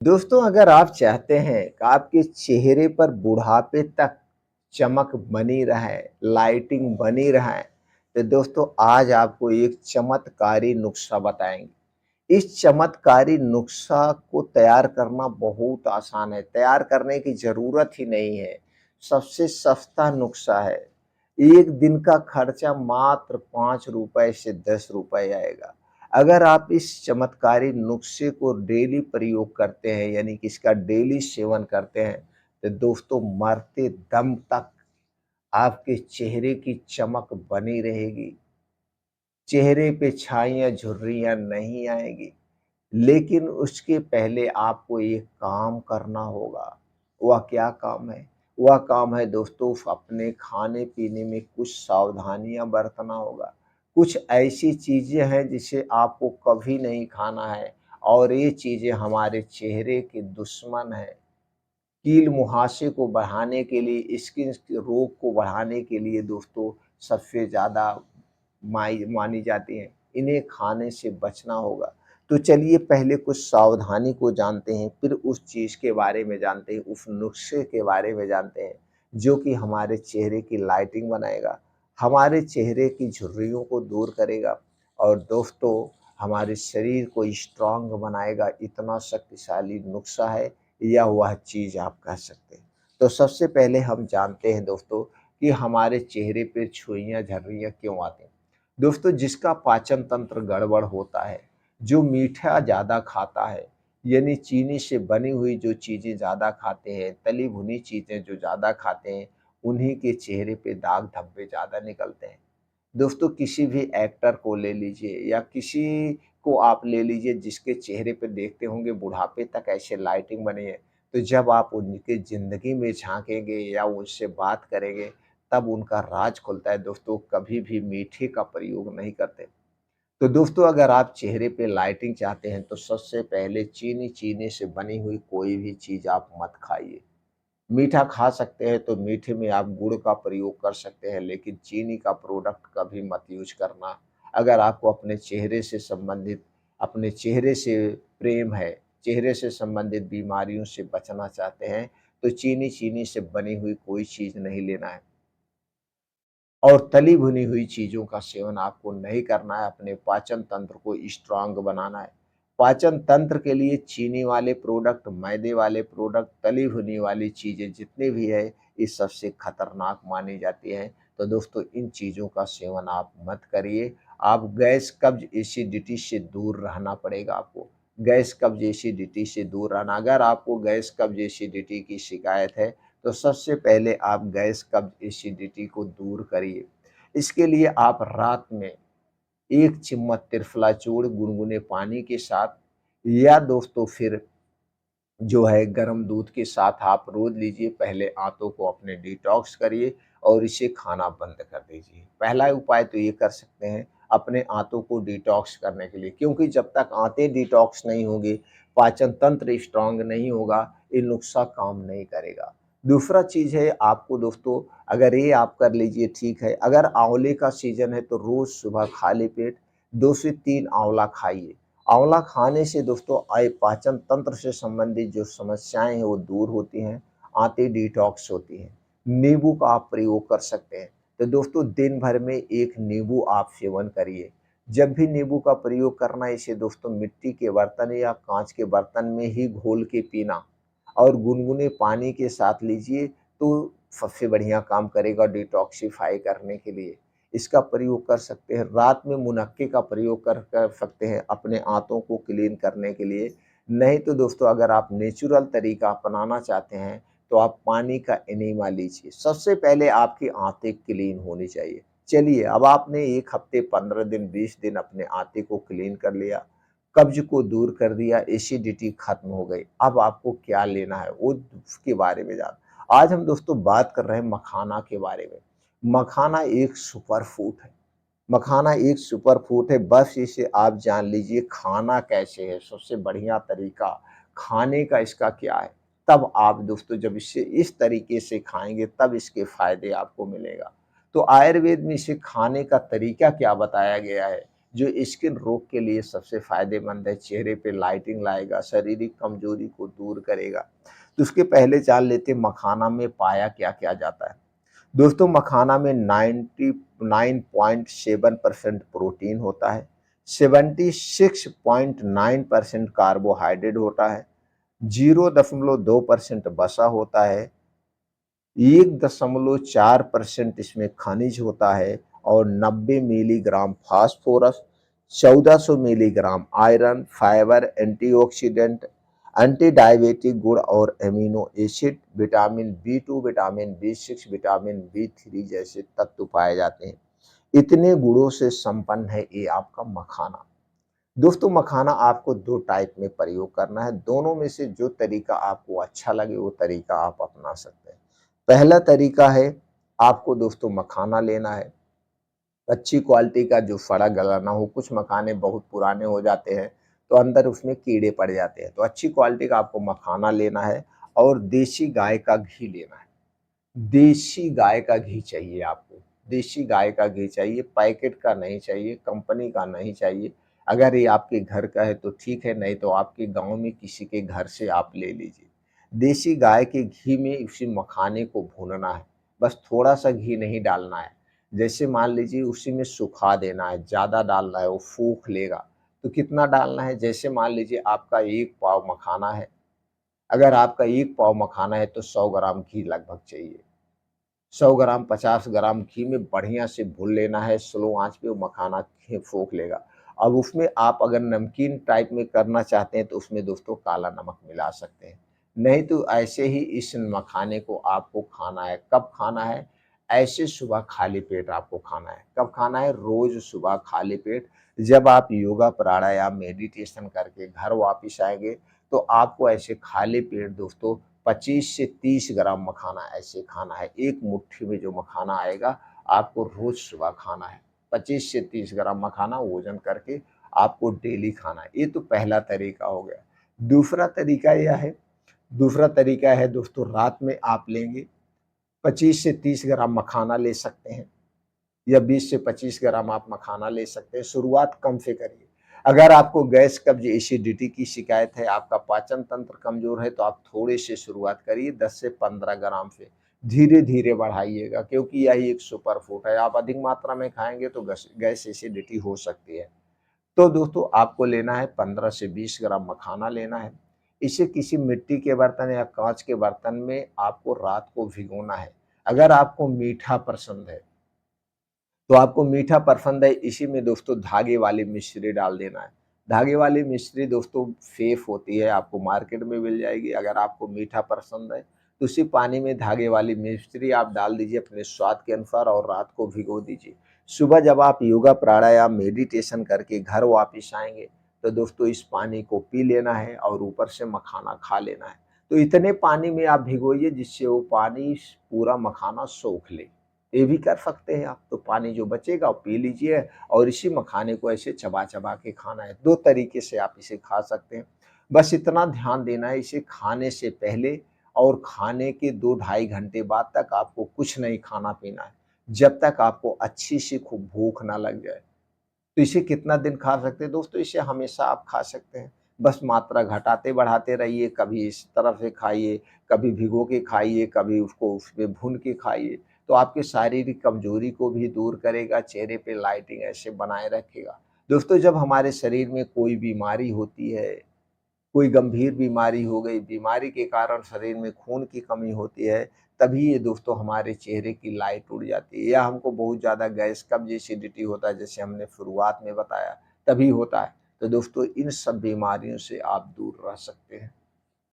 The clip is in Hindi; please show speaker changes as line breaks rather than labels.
दोस्तों, अगर आप चाहते हैं कि आपके चेहरे पर बुढ़ापे तक चमक बनी रहे, लाइटिंग बनी रहे, तो दोस्तों आज आपको एक चमत्कारी नुस्खा बताएँगे। इस चमत्कारी नुस्खा को तैयार करना बहुत आसान है, तैयार करने की ज़रूरत ही नहीं है। सबसे सस्ता नुस्खा है। 1 दिन का खर्चा मात्र ₹5 से ₹10 आएगा। अगर आप इस चमत्कारी नुस्खे को डेली प्रयोग करते हैं, यानी कि इसका डेली सेवन करते हैं, तो दोस्तों मरते दम तक आपके चेहरे की चमक बनी रहेगी। चेहरे पे छाइयाँ, झुर्रियाँ नहीं आएँगी। लेकिन उसके पहले आपको एक काम करना होगा। वह क्या काम है? वह काम है दोस्तों अपने खाने-पीने में कुछ सावधानियाँ बरतना होगा। कुछ ऐसी चीज़ें हैं जिसे आपको कभी नहीं खाना है और ये चीज़ें हमारे चेहरे के दुश्मन हैं। कील मुहासे को बढ़ाने के लिए, स्किन के रोग को बढ़ाने के लिए दोस्तों सबसे ज़्यादा मानी जाती हैं। इन्हें खाने से बचना होगा। तो चलिए पहले कुछ सावधानी को जानते हैं, फिर उस चीज़ के बारे में जानते हैं, उस नुस्खे के बारे में जानते हैं, जो कि हमारे चेहरे की लाइटिंग बनाएगा, हमारे चेहरे की झुर्रियों को दूर करेगा और दोस्तों हमारे शरीर को स्ट्रॉन्ग बनाएगा। इतना शक्तिशाली नुस्खा है, या वह चीज़ आप कह सकते हैं। तो सबसे पहले हम जानते हैं दोस्तों कि हमारे चेहरे पे छुइयाँ, झर्रियाँ क्यों आती हैं। दोस्तों जिसका पाचन तंत्र गड़बड़ होता है, जो मीठा ज़्यादा खाता है, यानी चीनी से बनी हुई जो चीज़ें ज़्यादा खाते हैं, तली भुनी चीज़ें जो ज़्यादा खाते हैं, उन्हीं के चेहरे पे दाग धब्बे ज़्यादा निकलते हैं। दोस्तों किसी भी एक्टर को ले लीजिए या किसी को आप ले लीजिए जिसके चेहरे पे देखते होंगे बुढ़ापे तक ऐसे लाइटिंग बनी है, तो जब आप उनकी ज़िंदगी में झाँकेंगे या उनसे बात करेंगे, तब उनका राज खुलता है। दोस्तों कभी भी मीठे का प्रयोग नहीं करते। तो दोस्तों अगर आप चेहरे पे लाइटिंग चाहते हैं तो सबसे पहले चीनी से बनी हुई कोई भी चीज़ आप मत खाइए। मीठा खा सकते हैं तो मीठे में आप गुड़ का प्रयोग कर सकते हैं, लेकिन चीनी का प्रोडक्ट कभी मत यूज़ करना। अगर आपको अपने चेहरे से संबंधित, अपने चेहरे से प्रेम है, चेहरे से संबंधित बीमारियों से बचना चाहते हैं, तो चीनी से बनी हुई कोई चीज़ नहीं लेना है और तली भुनी हुई चीज़ों का सेवन आपको नहीं करना है। अपने पाचन तंत्र को स्ट्रॉन्ग बनाना है। पाचन तंत्र के लिए चीनी वाले प्रोडक्ट, मैदे वाले प्रोडक्ट, तली भुनी वाली चीज़ें जितनी भी है, ये सबसे खतरनाक मानी जाती हैं। तो दोस्तों इन चीज़ों का सेवन आप मत करिए। आप गैस, कब्ज़, एसिडिटी से दूर रहना पड़ेगा आपको। गैस, कब्ज़, एसिडिटी से दूर रहना। अगर आपको गैस, कब्ज़, एसिडिटी की शिकायत है, तो सबसे पहले आप गैस, कब्ज़, एसिडिटी को दूर करिए। इसके लिए आप रात में 1 चम्मच त्रिफला चूर्ण गुनगुने पानी के साथ, या दोस्तों फिर जो है गर्म दूध के साथ आप रोज़ लीजिए। पहले आंतों को अपने डिटॉक्स करिए और इसे खाना बंद कर दीजिए। पहला उपाय तो ये कर सकते हैं अपने आंतों को डिटॉक्स करने के लिए, क्योंकि जब तक आंतें डिटॉक्स नहीं होंगी, पाचन तंत्र स्ट्रॉन्ग नहीं होगा, ये नुस्खा काम नहीं करेगा। दूसरा चीज़ है आपको दोस्तों, अगर ये आप कर लीजिए ठीक है। अगर आंवले का सीज़न है तो रोज़ सुबह खाली पेट 2 से 3 आंवला खाइए। आंवला खाने से दोस्तों पाचन तंत्र से संबंधित जो समस्याएं हैं वो दूर होती हैं, आंतें डिटॉक्स होती हैं। नींबू का आप प्रयोग कर सकते हैं। तो दोस्तों दिन भर में 1 नींबू आप सेवन करिए। जब भी नींबू का प्रयोग करना है, इसे दोस्तों मिट्टी के बर्तन या कांच के बर्तन में ही घोल के पीना और गुनगुने पानी के साथ लीजिए, तो सबसे बढ़िया काम करेगा डिटॉक्सिफ़ाई करने के लिए। इसका प्रयोग कर सकते हैं। रात में मुनक्के का प्रयोग कर सकते हैं अपने आंतों को क्लीन करने के लिए। नहीं तो दोस्तों अगर आप नेचुरल तरीका अपनाना चाहते हैं, तो आप पानी का एनेमा लीजिए। सबसे पहले आपकी आंतें क्लीन होनी चाहिए। चलिए अब आपने 1 हफ्ते, 15 दिन, 20 दिन अपने आंतें को क्लीन कर लिया, कब्ज़ को दूर कर दिया, एसिडिटी खत्म हो गई। अब आपको क्या लेना है वो उसके बारे में जान। आज हम दोस्तों बात कर रहे हैं मखाना के बारे में। मखाना एक सुपर फूड है। मखाना एक सुपर फूड है, बस इसे आप जान लीजिए खाना कैसे है, सबसे बढ़िया तरीका खाने का इसका क्या है। तब आप दोस्तों जब इसे इस तरीके से खाएँगे तब इसके फ़ायदे आपको मिलेगा। तो आयुर्वेद में इसे खाने का तरीका क्या बताया गया है, जो स्किन रोग के लिए सबसे फ़ायदेमंद है, चेहरे पे लाइटिंग लाएगा, शारीरिक कमज़ोरी को दूर करेगा। तो उसके पहले जान लेते हैं मखाना में पाया क्या-क्या जाता है। दोस्तों मखाना में 99.7% प्रोटीन होता है, 76.9% कार्बोहाइड्रेट होता है, 0.2% वसा होता है, 1.4% इसमें खनिज होता है और 90 milligram phosphorus, 1400 milligram iron, fibre, antioxidant, anti diabetic गुण और amino acid, vitamin B 2, vitamin B 6, vitamin B 3 जैसे तत्व पाए जाते हैं। इतने गुणों से संपन्न है ये आपका मखाना। दोस्तों मखाना आपको दो टाइप में प्रयोग करना है, दोनों में से जो तरीका आपको अच्छा लगे वो तरीका आप अपना सकते हैं। पहला तरीका है, आपको दोस्तों मखाना लेना है, अच्छी क्वालिटी का जो सड़ा गला ना हो। कुछ मखाने बहुत पुराने हो जाते हैं तो अंदर उसमें कीड़े पड़ जाते हैं, तो अच्छी क्वालिटी का आपको मखाना लेना है और देसी गाय का घी लेना है। देसी गाय का घी चाहिए आपको, देसी गाय का घी चाहिए, पैकेट का नहीं चाहिए, कंपनी का नहीं चाहिए। अगर ये आपके घर का है तो ठीक है, नहीं तो आपके गाँव में किसी के घर से आप ले लीजिए। देसी गाय के घी में उसी मखाने को भूनना है, बस थोड़ा-सा घी नहीं डालना है। जैसे मान लीजिए उसी में सुखा देना है, ज़्यादा डालना है वो फूँक लेगा। तो कितना डालना है, जैसे मान लीजिए आपका 1 पाव मखाना है, अगर आपका 1 पाव मखाना है तो 100 ग्राम घी लगभग चाहिए। 100 ग्राम 50 ग्राम घी में बढ़िया से भून लेना है, स्लो आँच पे वो मखाना खे फूँक लेगा। अब उसमें आप अगर नमकीन टाइप में करना चाहते हैं तो उसमें दोस्तों काला नमक मिला सकते हैं। नहीं तो ऐसे ही इस मखाने को आपको खाना है, कब खाना है? ऐसे सुबह खाली पेट आपको खाना है। कब खाना है? रोज़ सुबह खाली पेट। जब आप योगा, प्राणायाम, मेडिटेशन करके घर वापिस आएँगे तो आपको ऐसे खाली पेट दोस्तों 25 से 30 ग्राम मखाना ऐसे खाना है। एक मुट्ठी में जो मखाना आएगा, आपको रोज़ सुबह खाना है। 25 से 30 ग्राम मखाना वज़न करके आपको डेली खाना है। ये तो पहला तरीका हो गया। दूसरा तरीका यह है दूसरा तरीका है दोस्तों, रात में आप लेंगे 25 से 30 ग्राम मखाना ले सकते हैं या 20 से 25 ग्राम आप मखाना ले सकते हैं। शुरुआत कम से करिए। अगर आपको गैस, कब्ज़, एसिडिटी की शिकायत है, आपका पाचन तंत्र कमज़ोर है तो आप थोड़े से शुरुआत करिए 10 से 15 ग्राम से। धीरे-धीरे बढ़ाइएगा क्योंकि यही एक सुपर फूड है। आप अधिक मात्रा में खाएँगे तो गैस एसिडिटी हो सकती है। तो दोस्तों आपको लेना है 15 से 20 ग्राम मखाना लेना है। इसे किसी मिट्टी के बर्तन या काँच के बर्तन में आपको रात को भिगोना है। अगर आपको मीठा पसंद है तो आपको मीठा पसंद है, इसी में दोस्तों धागे वाली मिश्री डाल देना है। धागे वाली मिश्री दोस्तों सेफ होती है, आपको मार्केट में मिल जाएगी। अगर आपको मीठा पसंद है तो उसी पानी में धागे वाली मिश्री आप डाल दीजिए अपने स्वाद के अनुसार और रात को भिगो दीजिए। सुबह जब आप योगा, प्राणायाम, मेडिटेशन करके घर वापिस आएँगे तो दोस्तों इस पानी को पी लेना है और ऊपर से मखाना खा लेना है। तो इतने पानी में आप भिगोइए जिससे वो पानी पूरा मखाना सोख ले। ये भी कर सकते हैं आप, तो पानी जो बचेगा वो पी लीजिए और इसी मखाने को ऐसे चबा-चबा के खाना है। 2 तरीके से आप इसे खा सकते हैं। बस इतना ध्यान देना है, इसे खाने से पहले और खाने के 2 ढाई घंटे बाद तक आपको कुछ नहीं खाना-पीना है, जब तक आपको अच्छी सी खूब भूख ना लग जाए। तो इसे कितना दिन खा सकते हैं दोस्तों? इसे हमेशा आप खा सकते हैं। बस मात्रा घटाते-बढ़ाते रहिए, कभी इस तरह से खाइए, कभी भिगो के खाइए, कभी उसको उसमें भून के खाइए, तो आपकी शारीरिक कमज़ोरी को भी दूर करेगा, चेहरे पे लाइटिंग ऐसे बनाए रखेगा। दोस्तों जब हमारे शरीर में कोई बीमारी होती है, कोई गंभीर बीमारी हो गई, बीमारी के कारण शरीर में खून की कमी होती है, तभी ये दोस्तों हमारे चेहरे की लाइट उड़ जाती है या हमको बहुत ज़्यादा गैस, कब्ज़, एसिडिटी होता है, जैसे हमने शुरुआत में बताया, तभी होता है। तो दोस्तों इन सब बीमारियों से आप दूर रह सकते हैं।